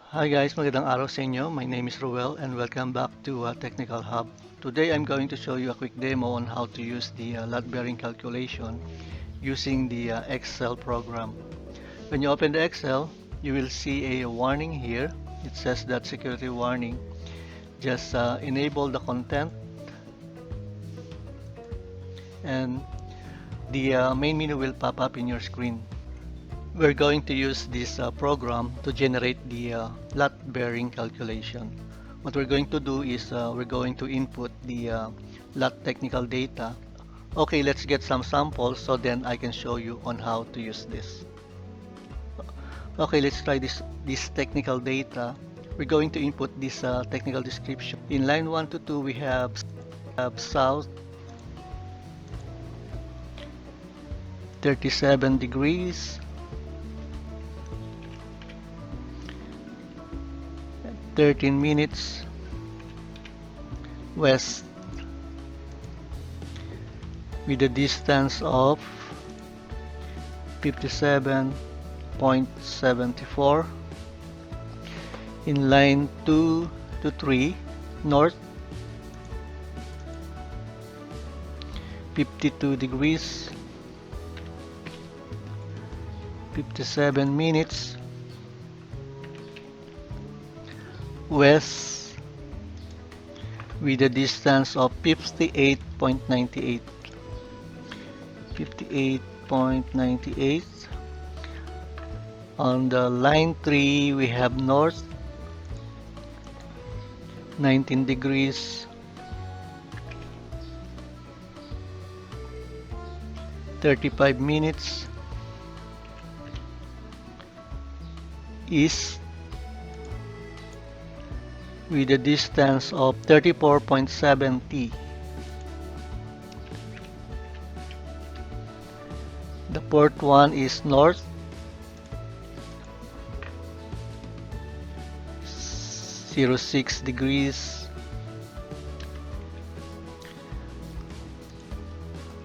Hi guys, magandang araw sa inyo. My name is Roel and welcome back to Technical Hub. Today I'm going to show you a quick demo on how to use the lot bearing calculation using the Excel program. When you open the Excel, you will see a warning here. It says that security warning. Just enable the content and the main menu will pop up in your screen. We're going to use this program to generate the lot bearing calculation. What we're going to do is we're going to input the lot technical data. Okay, let's get some samples so then I can show you on how to use this. Okay, let's try this technical data. We're going to input this technical description. In line 1 to 2 we have south 37 degrees, 13 minutes west with a distance of 57.74. In line 2 to 3 north 52 degrees, 57 minutes west with a distance of 58.98. 58.98. On the line 3 we have north 19 degrees, 35 minutes east with a distance of 34.70. The fourth one is north 06 degrees,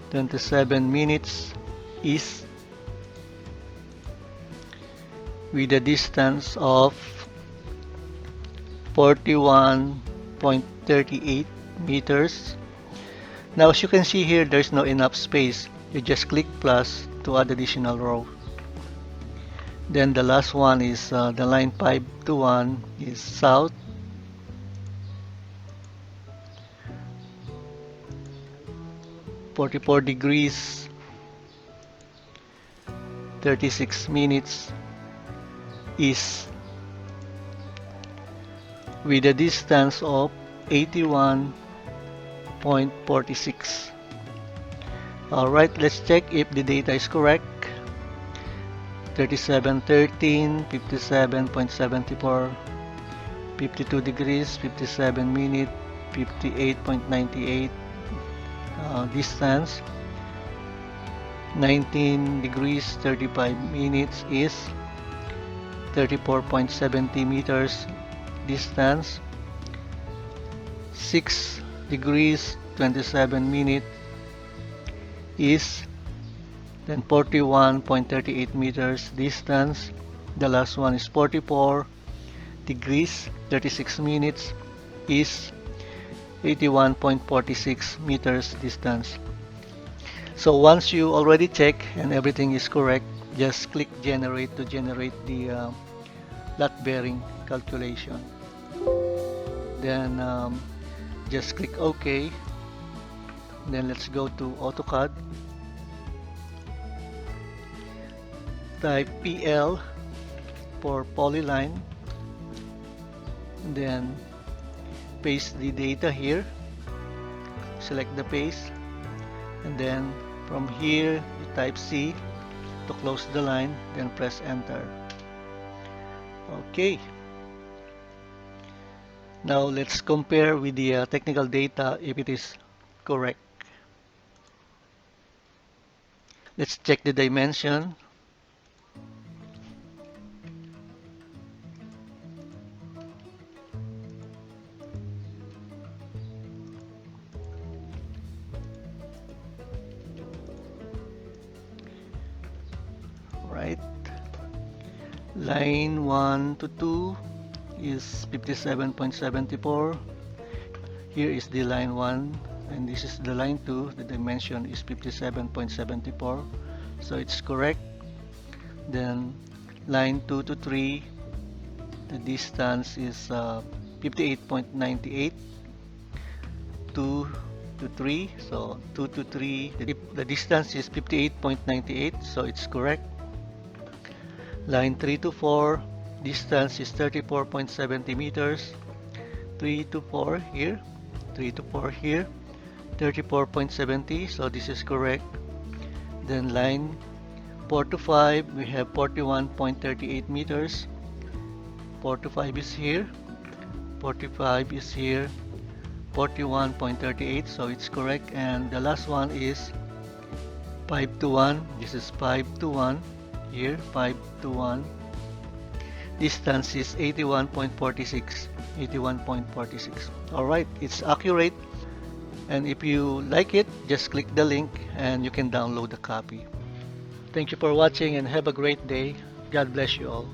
27 minutes east with a distance of 41.38 meters. Now as you can see here, there's no enough space. You just click plus to add additional row. Then the last one is the line 5 to 1 is south 44 degrees, 36 minutes east with a distance of 81.46. Alright, let's check if the data is correct. 37:13, 57.74, 52 degrees, 57 minutes, 58.98 distance, 19 degrees, 35 minutes is 34.70 meters distance, 6 degrees, 27 minutes is then 41.38 meters distance. The last one is 44 degrees, 36 minutes is 81.46 meters distance. So once you already check and everything is correct, just click generate to generate the lot bearing calculation. Then just click OK. Then let's go to AutoCAD. Type PL for polyline. Then paste the data here. Select the paste. And then from here you type C to close the line. Then press enter. Okay. Now let's compare with the technical data if it is correct. Let's check the dimension. Right. Line 1 to 2 is 57.74. Here is the line 1, and this is the line 2. The dimension is 57.74, so it's correct. Then line 2 to 3, the distance is 58.98. 2 to 3, so 2 to 3, the distance is 58.98, so it's correct. Line 3 to 4, distance is 34.70 meters. 3 to 4 here, 3 to 4 here, 34.70, so this is correct. Then line 4 to 5, we have 41.38 meters. 4 to 5 is here, 45 is here, 41.38, so it's correct. And the last one is 5 to 1. This is 5 to 1 here, 5 to 1. Distance is 81.46. 81.46. Alright, it's accurate. And if you like it, just click the link and you can download a copy. Thank you for watching and have a great day. God bless you all.